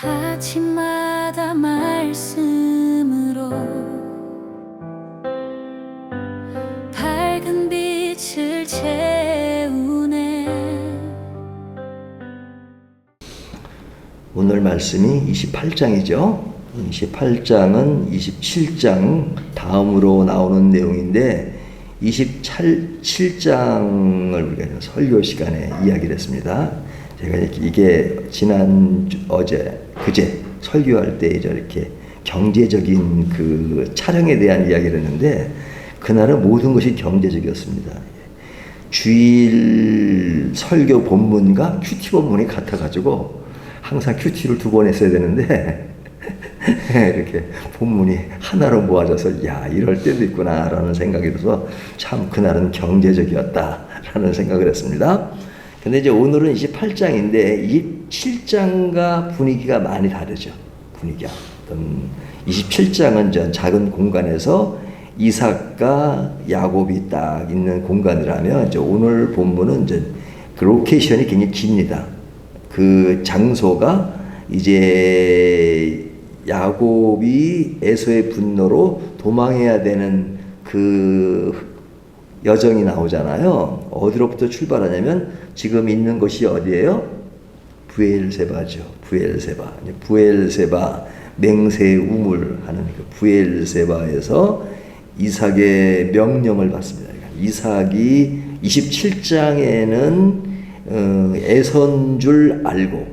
아침마다 말씀으로 밝은 빛을 채우네. 오늘 말씀이 28장이죠. 28장은 27장 다음으로 나오는 내용인데 27장을 우리가 설교 시간에 이야기를 했습니다. 제가 이게 그제 설교할 때 이렇게 경제적인 그 촬영에 대한 이야기를 했는데 그날은 모든 것이 경제적이었습니다. 주일 설교 본문과 큐티 본문이 같아가지고 항상 큐티를 2번 했어야 되는데 이렇게 본문이 하나로 모아져서 야 이럴 때도 있구나 라는 생각이 들어서 참 그날은 경제적이었다 라는 생각을 했습니다. 근데 이제 오늘은 28장인데 27장과 분위기가 많이 다르죠. 분위기가. 27장은 작은 공간에서 이삭과 야곱이 딱 있는 공간이라면 이제 오늘 본문은 이제 그 로케이션이 굉장히 깁니다. 그 장소가 이제 야곱이 에서의 분노로 도망해야 되는 그 여정이 나오잖아요. 어디로부터 출발하냐면 지금 있는 곳이 어디예요? 브엘세바죠. 브엘세바 맹세 우물 하는 그 브엘세바에서 이삭의 명령을 받습니다. 이삭이 27장에는 에서인 줄 알고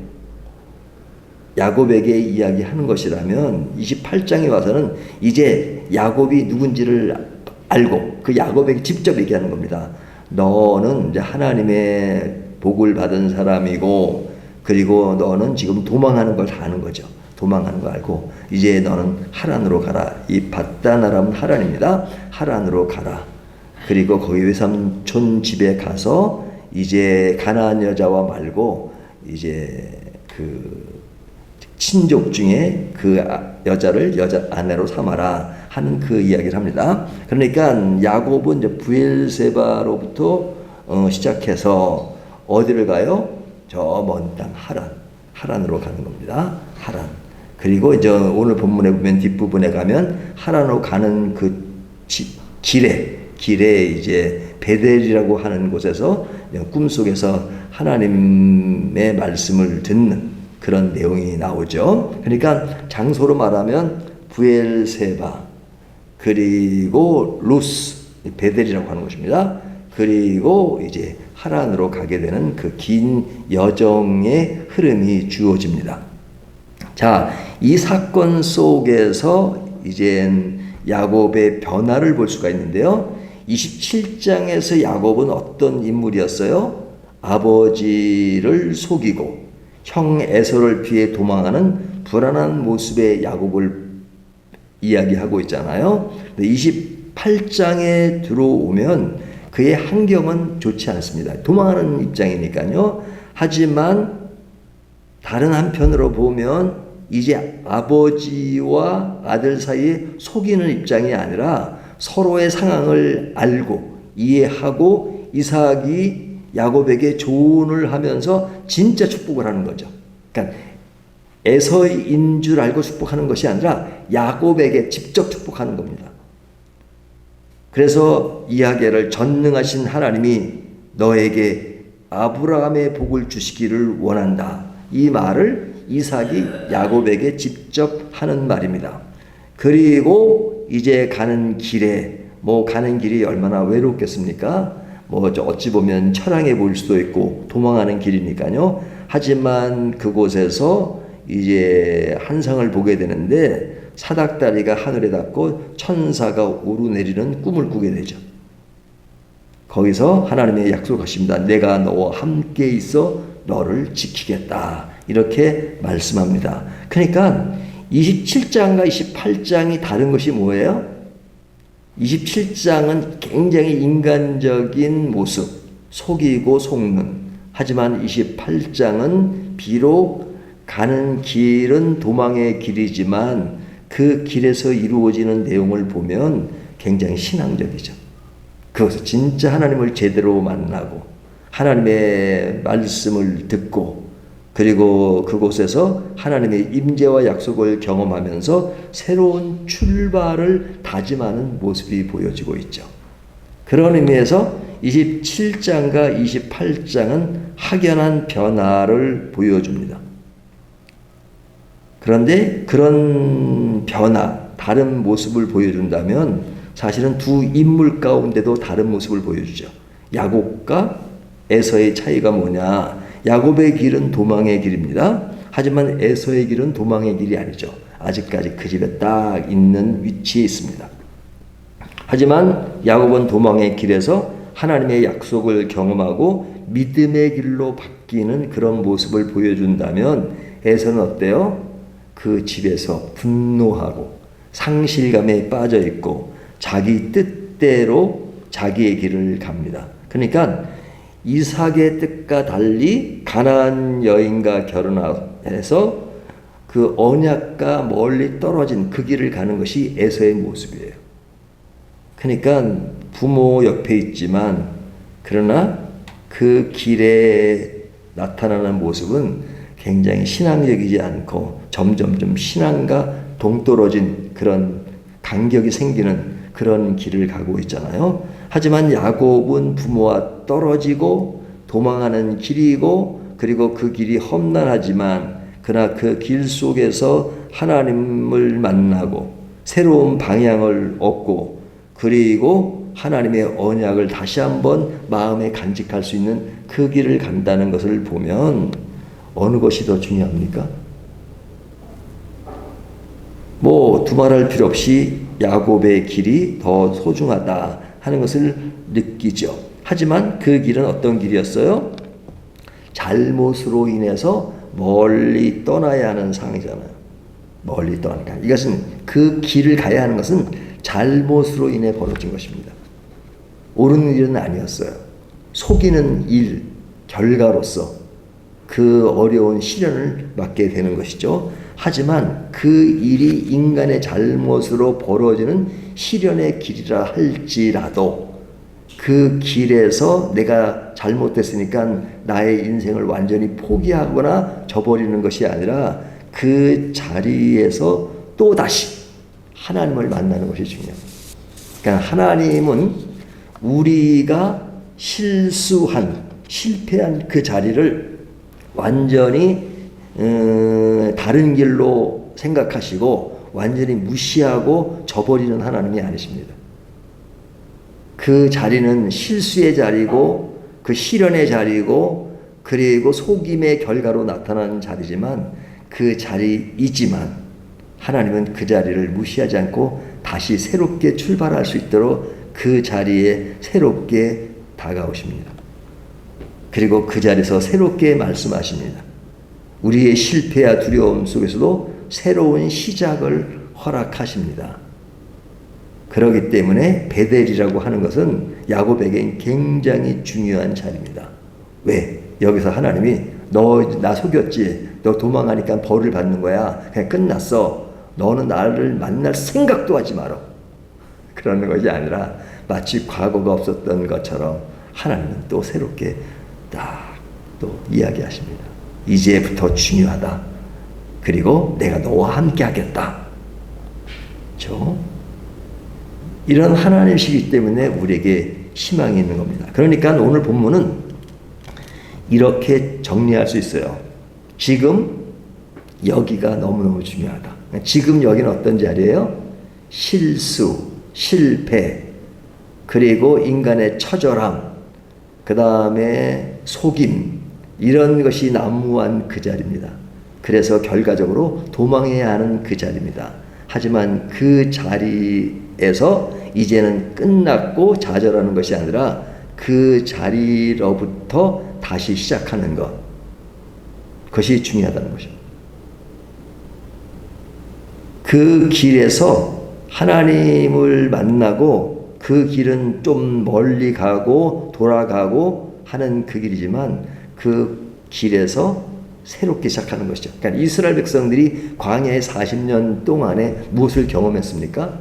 야곱에게 이야기하는 것이라면 28장에 와서는 이제 야곱이 누군지를 알고 그 야곱에게 직접 얘기하는 겁니다. 너는 이제 하나님의 복을 받은 사람이고 그리고 너는 지금 도망하는 걸 다 아는 거죠. 도망하는 거 알고 이제 너는 하란으로 가라. 이 밧단아람은 하란입니다. 하란으로 가라. 그리고 거기 외삼촌 집에 가서 이제 가나안 여자와 말고 이제 그 친족 중에 그 여자를 여자 아내로 삼아라 하는 그 이야기를 합니다. 그러니까 야곱은 이제 브엘세바로부터 시작해서 어디를 가요? 저 먼 땅 하란으로 가는 겁니다. 하란. 그리고 이제 오늘 본문에 보면 뒷부분에 가면 하란으로 가는 그 길에 이제 베델이라고 하는 곳에서 꿈속에서 하나님의 말씀을 듣는 그런 내용이 나오죠. 그러니까 장소로 말하면 브엘세바 그리고 루스 베델이라고 하는 것입니다. 그리고 이제 하란으로 가게 되는 그 긴 여정의 흐름이 주어집니다. 자, 이 사건 속에서 이제 야곱의 변화를 볼 수가 있는데요. 27장에서 야곱은 어떤 인물이었어요? 아버지를 속이고 형 에서를 피해 도망하는 불안한 모습의 야곱을 이야기하고 있잖아요. 28장에 들어오면 그의 환경은 좋지 않습니다. 도망하는 입장이니까요. 하지만 다른 한편으로 보면 이제 아버지와 아들 사이에 속이는 입장이 아니라 서로의 상황을 알고 이해하고 이삭이 야곱에게 조언을 하면서 진짜 축복을 하는 거죠. 그러니까 에서인 줄 알고 축복하는 것이 아니라 야곱에게 직접 축복하는 겁니다. 그래서 이야기를 전능하신 하나님이 너에게 아브라함의 복을 주시기를 원한다. 이 말을 이삭이 야곱에게 직접 하는 말입니다. 그리고 이제 가는 길이 얼마나 외롭겠습니까? 어찌 보면 처량해 보일 수도 있고 도망하는 길이니까요. 하지만 그곳에서 이제 한상을 보게 되는데 사닥다리가 하늘에 닿고 천사가 오르내리는 꿈을 꾸게 되죠. 거기서 하나님의 약속하십니다. 내가 너와 함께 있어 너를 지키겠다. 이렇게 말씀합니다. 그러니까 27장과 28장이 다른 것이 뭐예요? 27장은 굉장히 인간적인 모습, 속이고 속는. 하지만 28장은 비록 가는 길은 도망의 길이지만 그 길에서 이루어지는 내용을 보면 굉장히 신앙적이죠. 그것은 진짜 하나님을 제대로 만나고 하나님의 말씀을 듣고 그리고 그곳에서 하나님의 임재와 약속을 경험하면서 새로운 출발을 다짐하는 모습이 보여지고 있죠. 그런 의미에서 27장과 28장은 확연한 변화를 보여줍니다. 그런데 그런 변화, 다른 모습을 보여준다면 사실은 두 인물 가운데도 다른 모습을 보여주죠. 야곱과 에서의 차이가 뭐냐? 야곱의 길은 도망의 길입니다. 하지만 에서의 길은 도망의 길이 아니죠. 아직까지 그 집에 딱 있는 위치에 있습니다. 하지만 야곱은 도망의 길에서 하나님의 약속을 경험하고 믿음의 길로 바뀌는 그런 모습을 보여준다면 에서는 어때요? 그 집에서 분노하고 상실감에 빠져 있고 자기 뜻대로 자기의 길을 갑니다. 그러니까 이삭의 뜻과 달리 가나안 여인과 결혼해서 그 언약과 멀리 떨어진 그 길을 가는 것이 에서의 모습이에요. 그러니까 부모 옆에 있지만 그러나 그 길에 나타나는 모습은 굉장히 신앙적이지 않고 점점점 신앙과 동떨어진 그런 간격이 생기는 그런 길을 가고 있잖아요. 하지만 야곱은 부모와 떨어지고 도망하는 길이고 그리고 그 길이 험난하지만 그러나 그 길 속에서 하나님을 만나고 새로운 방향을 얻고 그리고 하나님의 언약을 다시 한번 마음에 간직할 수 있는 그 길을 간다는 것을 보면 어느 것이 더 중요합니까? 뭐 두말할 필요 없이 야곱의 길이 더 소중하다 하는 것을 느끼죠. 하지만 그 길은 어떤 길이었어요? 잘못으로 인해서 멀리 떠나야 하는 상황이잖아요. 멀리 떠나니까 이것은 그 길을 가야 하는 것은 잘못으로 인해 벌어진 것입니다. 옳은 일은 아니었어요. 속이는 일, 결과로서 그 어려운 시련을 맞게 되는 것이죠. 하지만 그 일이 인간의 잘못으로 벌어지는 시련의 길이라 할지라도 그 길에서 내가 잘못됐으니까 나의 인생을 완전히 포기하거나 저버리는 것이 아니라 그 자리에서 또다시 하나님을 만나는 것이 중요합니다. 그러니까 하나님은 우리가 실패한 그 자리를 완전히 다른 길로 생각하시고 완전히 무시하고 저버리는 하나님이 아니십니다. 그 자리는 실수의 자리고 그 시련의 자리고 그리고 속임의 결과로 나타나는 자리지만 그 자리이지만 하나님은 그 자리를 무시하지 않고 다시 새롭게 출발할 수 있도록 그 자리에 새롭게 다가오십니다. 그리고 그 자리에서 새롭게 말씀하십니다. 우리의 실패와 두려움 속에서도 새로운 시작을 허락하십니다. 그렇기 때문에 베델이라고 하는 것은 야곱에겐 굉장히 중요한 자리입니다. 왜? 여기서 하나님이 너 나 속였지? 너 도망가니까 벌을 받는 거야. 그냥 끝났어. 너는 나를 만날 생각도 하지 마라. 그러는 것이 아니라 마치 과거가 없었던 것처럼 하나님은 또 새롭게 딱 또 이야기하십니다. 이제부터 중요하다. 그리고 내가 너와 함께 하겠다. 그렇죠? 이런 하나님이시기 때문에 우리에게 희망이 있는 겁니다. 그러니까 오늘 본문은 이렇게 정리할 수 있어요. 지금 여기가 너무너무 중요하다. 지금 여기는 어떤 자리예요? 실수, 실패, 그리고 인간의 처절함, 그 다음에 속임, 이런 것이 난무한 그 자리입니다. 그래서 결과적으로 도망해야 하는 그 자리입니다. 하지만 그 자리에서 이제는 끝났고 좌절하는 것이 아니라 그 자리로부터 다시 시작하는 것, 그것이 중요하다는 것입니다. 그 길에서 하나님을 만나고 그 길은 좀 멀리 가고 돌아가고 하는 그 길이지만 그 길에서 새롭게 시작하는 것이죠. 그러니까 이스라엘 백성들이 광야의 40년 동안에 무엇을 경험했습니까?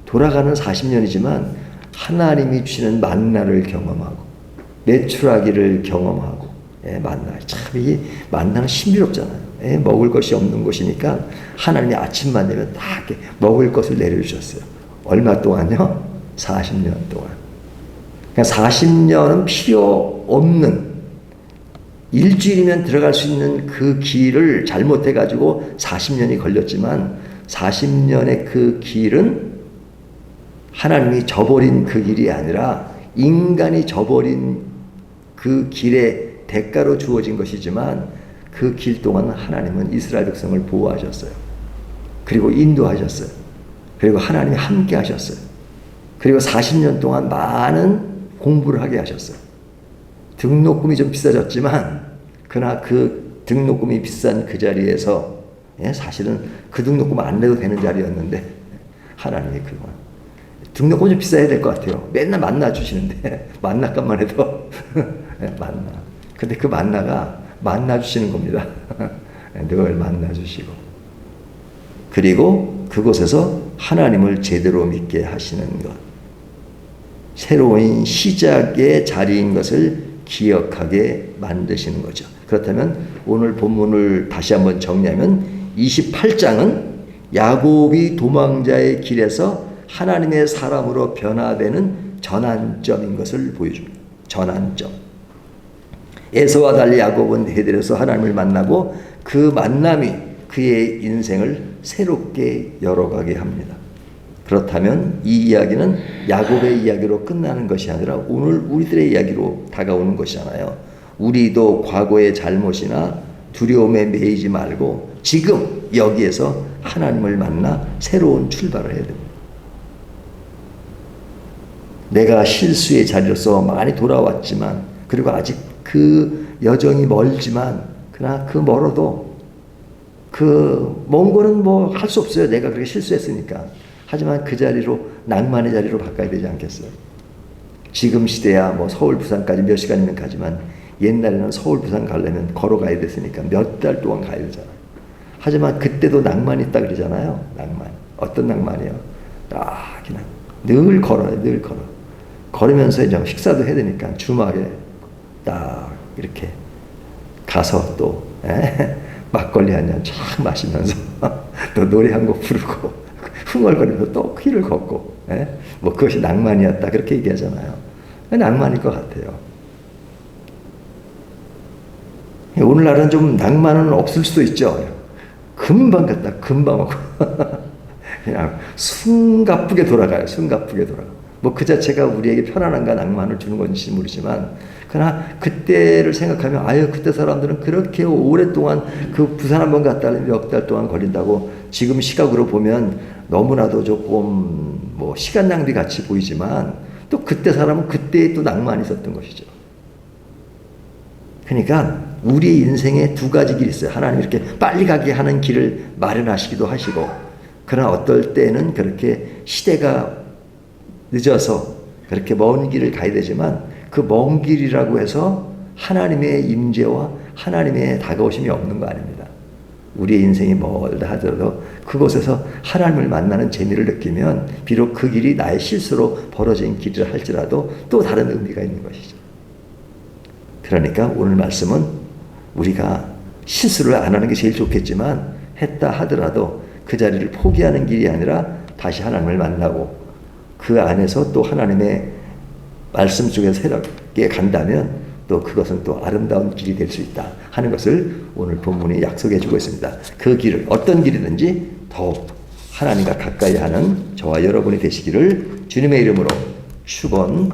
돌아가는 40년이지만 하나님이 주시는 만나를 경험하고 매출하기를 경험하고 예, 만나. 참 이 만나는 신비롭잖아요. 예, 먹을 것이 없는 곳이니까 하나님이 아침만 되면 다 이렇게 먹을 것을 내려주셨어요. 얼마 동안요? 40년 동안. 그러니까 40년은 필요 없는, 일주일이면 들어갈 수 있는 그 길을 잘못해가지고 40년이 걸렸지만 40년의 그 길은 하나님이 저버린 그 길이 아니라 인간이 저버린 그 길의 대가로 주어진 것이지만 그 길 동안 하나님은 이스라엘 백성을 보호하셨어요. 그리고 인도하셨어요. 그리고 하나님이 함께 하셨어요. 그리고 40년 동안 많은 공부를 하게 하셨어요. 등록금이 좀 비싸졌지만 그러나 그 등록금이 비싼 그 자리에서, 예, 사실은 그 등록금 안 내도 되는 자리였는데 하나님이 그동안 등록금 좀 비싸야 될 것 같아요. 맨날 만나 주시는데 만나값만 해도 예, 만나. 근데 그 만나가 만나 주시는 겁니다. 늘 만나 주시고, 그리고 그곳에서 하나님을 제대로 믿게 하시는 것, 새로운 시작의 자리인 것을 기억하게 만드시는 거죠. 그렇다면 오늘 본문을 다시 한번 정리하면 28장은 야곱이 도망자의 길에서 하나님의 사람으로 변화되는 전환점인 것을 보여줍니다. 전환점. 에서와 달리 야곱은 베델에서 하나님을 만나고 그 만남이 그의 인생을 새롭게 열어가게 합니다. 그렇다면 이 이야기는 야곱의 이야기로 끝나는 것이 아니라 오늘 우리들의 이야기로 다가오는 것이잖아요. 우리도 과거의 잘못이나 두려움에 매이지 말고 지금 여기에서 하나님을 만나 새로운 출발을 해야 됩니다. 내가 실수의 자리로서 많이 돌아왔지만, 그리고 아직 그 여정이 멀지만, 그러나 그 멀어도 그 먼 거는 뭐 할 수 없어요. 내가 그렇게 실수했으니까. 하지만 그 자리로, 낭만의 자리로 바꿔야 되지 않겠어요? 지금 시대야 뭐 서울 부산까지 몇 시간이면 가지만 옛날에는 서울 부산 가려면 걸어가야 됐으니까 몇 달 동안 가야 되잖아요. 하지만 그때도 낭만이 있다 그러잖아요. 낭만. 어떤 낭만이요? 딱 그냥 늘 걸어요. 늘 걸어. 걸으면서 이제 식사도 해야 되니까 주말에 딱 이렇게 가서 또 막걸리 한 잔 쫙 마시면서 또 노래 한 곡 부르고 흥얼거리면서 또 길을 걷고, 뭐 그것이 낭만이었다 그렇게 얘기하잖아요. 낭만일 것 같아요. 오늘날은 좀 낭만은 없을 수도 있죠. 금방 갔다 금방 오고 그냥 숨가쁘게 돌아가요. 숨가쁘게 돌아가. 뭐 그 자체가 우리에게 편안함과 낭만을 주는 건지 모르지만, 그러나 그때를 생각하면 아유, 그때 사람들은 그렇게 오랫동안 그 부산 한번 갔다 오면 몇 달 동안 걸린다고 지금 시각으로 보면 너무나도 조금 뭐 시간 낭비 같이 보이지만 또 그때 사람은 그때에 또 낭만이 있었던 것이죠. 그러니까 우리 인생에 두 가지 길이 있어요. 하나님 이렇게 빨리 가게 하는 길을 마련하시기도 하시고, 그러나 어떨 때는 그렇게 시대가 늦어서 그렇게 먼 길을 가야 되지만 그 먼 길이라고 해서 하나님의 임재와 하나님의 다가오심이 없는 거 아닙니다. 우리의 인생이 멀다 하더라도 그곳에서 하나님을 만나는 재미를 느끼면 비록 그 길이 나의 실수로 벌어진 길이라 할지라도 또 다른 의미가 있는 것이죠. 그러니까 오늘 말씀은 우리가 실수를 안 하는 게 제일 좋겠지만 했다 하더라도 그 자리를 포기하는 길이 아니라 다시 하나님을 만나고 그 안에서 또 하나님의 말씀 속에서 새롭게 간다면 또 그것은 또 아름다운 길이 될 수 있다 하는 것을 오늘 본문이 약속해 주고 있습니다. 그 길을 어떤 길이든지 더욱 하나님과 가까이 하는 저와 여러분이 되시기를 주님의 이름으로 축원합니다.